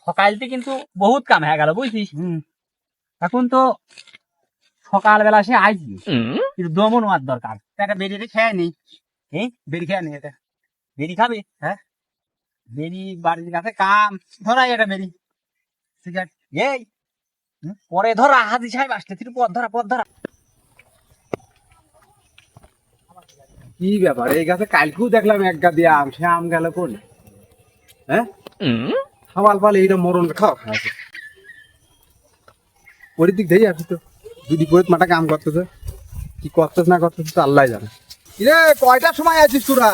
সকালতে কিন্তু বহুত কাম হয়ে গেল বুঝছিস। এখন তো সকালবেলা সে আইছি, কিন্তু দমন হওয়ার দরকার। একটা বেরিয়ে খেয়ে নি, এই বেরি খেয়ে নি এটা। বেরি খাবে? হ্যাঁ, বেরি বাড়ির কাছে কাম। ধরাই এটা বেরি সিগারেট। এই পরে ধরা, হাজি সাহেব আসতে, তুই পথ ধরা, পথ ধরা। কি ব্যাপার, এই গাছে কালকেও দেখলাম এক গা দিয়ে আম, সে আম গেল কোন? হ্যাঁ, সকাল পালে এইটা মরণ খাওয়া খাওয়া ওর দিক দিয়ে আসি তো যদি পরে মাটা কাম করতেছে, কি করতেছ না করতেছে তো আল্লাহ জানে। রে কয়টার সময় আছিস তোরা?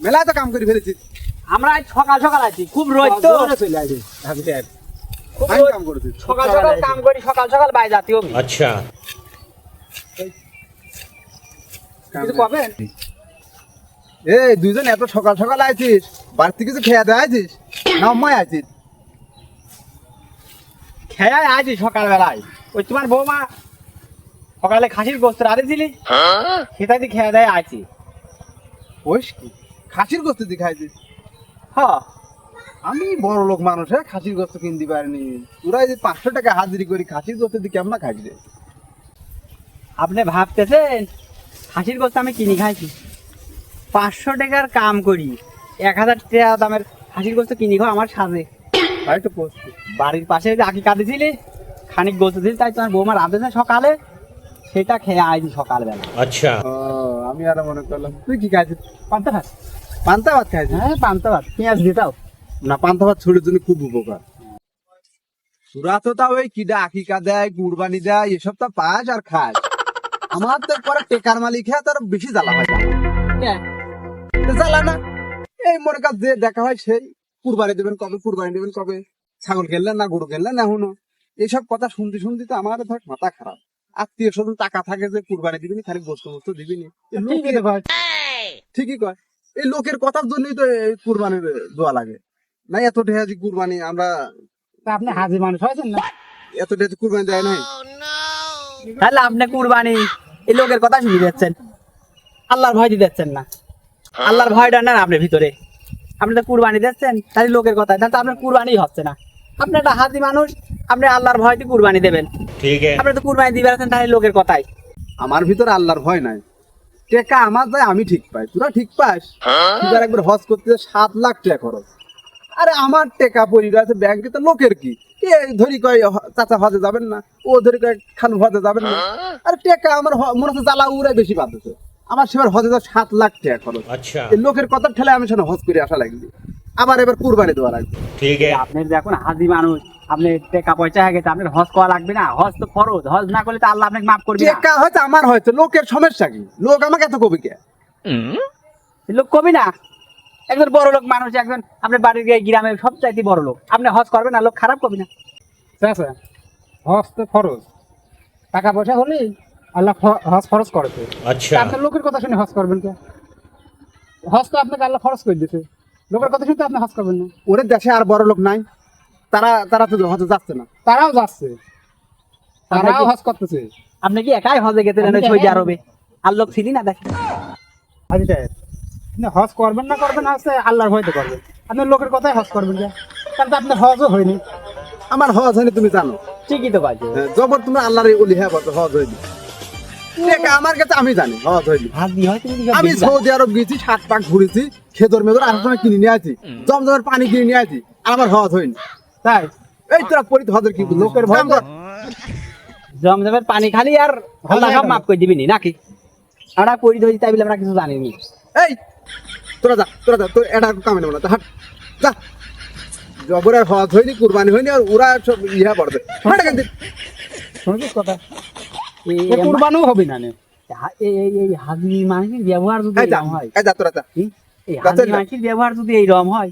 মেলায় তো কাম করে ফেলেছিস। আমরা আজ সকাল সকাল আছি, খুব রোদ তো। চলে আসিস খুব আমি রোদ। কাম করেছিস সকাল সকাল কাম করি, সকাল সকাল বাই যাতে হবে। अच्छा কিছু কবেন? এই দুইজন এত সকাল সকাল আছিস, বাড়তি কিছু খেয়ে দেয় আছিস না অম্মায় আছিস? খেয়াই আছি সকালবেলায়। ওই তোমার বৌমা সকালে খাসির গোস্ত রাঁধে দিলি, সেটাই দিয়ে খেয়ে দেয় আছি। ওই খাসির গোস্ত দিয়ে খাইছিস? হ্যাঁ, আমি বড় লোক মানুষ, হ্যাঁ, খাসির গোস্ত কিনতে পারিনি। তোরা এই যে 500 টাকা হাজিরি করি খাসির গোস্ত দিয়ে কেমন খাইছি রে? আপনি ভাবতেছেন খাসির গোস্ত আমি কিনি খাইছি? 500 টাকার কাম করি, 1000 টাকা দামের খাসির গোস্ত কিনি খাও আমার সাজে। তাই তো করছি। বাড়ির পাশে যে আঁকি কাঁদিছিলি, খানিক গোস্ত দিলি, তাই তোমার বৌমা রাঁধেছে সকালে, সেটা খেয়ে আইছি সকালবেলা। अच्छा ও, আমি আর মনে করলাম তুই কি খাইছিস? পান্তা ভাত। পান্তা ভাত খাইছিস? হ্যাঁ, পান্তা ভাত, পেঁয়াজ দিতাও। না, পান্তা ভাত শরীরের জন্য খুব উপকার। তোরা তো তাও ওই কিডা আকিকা দেয়, কুরবানি দেয়, এসব তো পাস আর খাস। আমার তো পরে টেকার মালিক হ্যাঁ, তার বেশি জ্বালা হয়। জ্বালা না, এই মনে কাজ যে দেখা হয় সেই কুরবানি দেবেন কবে, কুরবানি দেবেন কবে, ছাগল কিনলেন না গরু কিনলেন না এখনো। এইসব কথা শুনতে শুনতে তো আমার ধর মাথা খারাপ। আত্মীয় স্বজন টাকা থাকে যে কুরবানি দিবিনি, খালি গোস্ত গোস্ত দিবিনি। ঠিকই কয়, এই লোকের কথার জন্যই তো এই কুরবানির দোয়া লাগে। না এত ঢেহাজি কুরবানি আমরা, তা আপনি হাজি মানুষ হয়েছেন না, এত ঢেহাজি কুরবানি দেয় নাই। তাহলে আপনি কুরবানি এই লোকের কথা শুনে যাচ্ছেন, আল্লাহর ভয় দিয়ে যাচ্ছেন না। আল্লাহর ভয়টা না আপনার ভিতরে, আপনি তো কুরবানি দিচ্ছেন তাহলে লোকের কথা, তাহলে তো আপনার কুরবানি হচ্ছে না। আপনি একটা হাজি মানুষ, আপনি আল্লাহর ভয় দিয়ে কুরবানি দেবেন। ठीक है আপনি তো কুরবানি দিয়ে বেড়াচ্ছেন তাহলে লোকের কথাই। আমার ভিতরে আল্লাহর ভয় নাই, টেকা আমার যায় আমি ঠিক পাই, তোরা ঠিক পাস? তুই একবার হজ করতে 7 লাখ টাকা খরচ, আরে আমার টেকা পরিবার আছে ব্যাংকে, তো লোকের কি? কে ধরি কয় চাচা হজে যাবেন না, ও ধরি কয় খালু হজে যাবেন না। আরে টেকা আমার মনে হচ্ছে জ্বালা উড়াই বেশি বাঁধতেছে। আমার সেবার হজে যা 7 লাখ টাকা খরচ, अच्छा এই লোকের কথা ঠেলে আমি সেখানে হজ করে আসা লাগবে, আবার এবার কুরবানি দেওয়া লাগবে। ठीक है আপনি যখন হাজি মানুষ, আপনি টাকা পয়সা হয়ে গেছে, আপনার হজ করা লাগবে না? হজ তো ফরজ, হজ না করলে তো আল্লাহ আপনাকে মাফ করবে না। টেকা হয়তো আমার হয়তো, লোকের সমস্যা কি? লোক আমাকে এত কবি কে? এই লোক কবি না, একজন বড় লোক মানুষ, একজন আপনার বাড়ির গ্রামের সবচাইতে বড় লোক, আপনি হজ করবেন না? লোক খারাপ কবি না? হজ তো ফরজ, টাকা পয়সা হলেই আল্লাহ হজ ফরজ করেছে। अच्छा আপনার লোকের কথা শুনে হজ করবেন কে? হজ তো আপনাকে আল্লাহ ফরজ করে দিয়েছে, লোকের কথা শুনতে আপনি হজ করবেন না। ওরে দেশে আর বড় লোক নাই, তারা তারা তো হজে যাচ্ছে না। তারাও যাচ্ছে, তারাও আপনাকে- হজ করতেছে। আপনি কি একাই হজে গেছিলেন ওই সৌদি আরবে? আর লোক ছিলি না দেখেন? হাজি সাহেব, আপনি হজ করবেন না করবেন আছে আল্লাহর ভয়তে করবেন, আপনার লোকের কথাই হজ করবেন কে? তাহলে তো আপনার হজও হয়নি। আমার হজ হয়নি তুমি জানো? ঠিকই তো কাজ। জবর তুমি আল্লাহর ওলি হ্যাঁ বলছো হজ হয়নি। টেকা আমার কাছে আমি জানি হজ হয়নি। হাজি হয় তুমি আমি সৌদি আরব গেছি, 7 পাক ঘুরেছি, খেদর মেদর আসার সময় কিনে নিয়ে আছি, জমজমের পানি কিনে নিয়ে আছি, আর আমার হজ হয়নি। তাই এই তোরা পরিত হজের কি লোকের ভয় আমরা- জমজমের পানি খালি আর আল্লাহ সব মাফ করে দিবিনি নাকি? আমরা পরি ধরি তাই বলে আমরা কিছু জানিনি। এই তোরা যা, তোরা যা, তোর এটা কামে নেবো না, হাট যা। জবরের হজ হয়নি, কুরবানি হয়নি, আর ওরা সব ইহা পড়বে। হাট এখান থেকে। শুনেছিস কথা, এই- এ কুরবানিও হবে না নে। এই হাজি মানুষের ব্যবহার যদি এই যা, এরকম হয়, এই যা তোরা যা। এই হাজি মানুষের ব্যবহার যদি এইরকম হয়,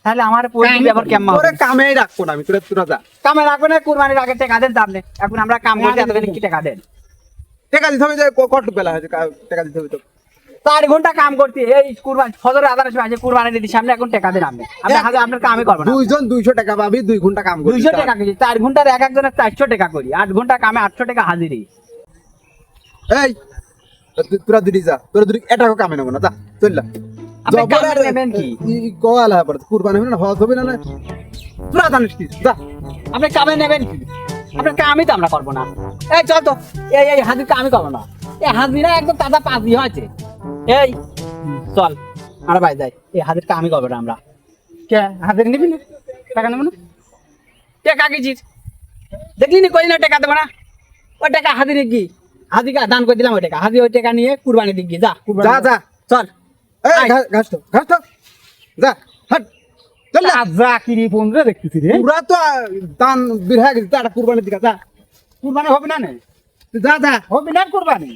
তাহলে আমার পরি ব্যবহার কেমন হবে? তোরে কামেই রাখবো না আমি, তোরা যা। কামে রাখবেন না, কুরবানির আগে টাকা দেন আপনি। এখন আমরা কাম করতে এতদিন কি টাকা দেন? টাকা দিতে হবে যে কটুক বেলা হয়েছে, টাকা দিতে হবে তো। 4 ঘন্টা কাম করতে, এই কুরবানি ফজরের আজানের সময় আছে, কুরবানি দিদি সামনে এখন টাকা দেন আপনি। আপনি হাজার আপনার কামই করবেন না। দুইজন 200 টাকা পাবি, 2 ঘন্টা কাম করবি। 200 টাকা কেজি, 4 ঘন্টার এক একজনের 400 টাকা করি, 8 ঘন্টা কামে 800 টাকা হাজিরি। এই তোরা দুটি যা, তোরা দুটি এটাও কামে নেবো না, যা চল যা। আপনি জবর কামে আর নেবেন কি? গোয়াল হয়ে পড়ে, কুরবানি হবে না, হজ হবে না, না তোরা জানিস কি যা আপনি কামে নেবেন কি? আপনার কামই তো আমরা করবো না। এই চল তো, এই হাজির কামই করবো না। এই হাজিরা একদম তাজা পাজি হয়েছে। এই চল আর ভাই যাই, এই হাজির কামই করবো না আমরা। কে হাজির নিবি না, টাকা নেবো না? টেকা গেছিস দেখলি নি, কই না টেকা দেবো না। ওই টাকা হাজিরে কি, হাজিকে দান করে দিলাম। ওই টাকা হাজি, ওই টাকা নিয়ে কুরবানি দিক যা। যা যা চল এই আয়। ঘাস তো যা হাট চল যা। যা কিরি ফোন রে দেখতেছি রে, পুরা তো দান বের হয়ে গেছে, একটা কুরবানির দিকে যা কুরবানি হবে না নে, তুই যা যা হবে না কুরবানি।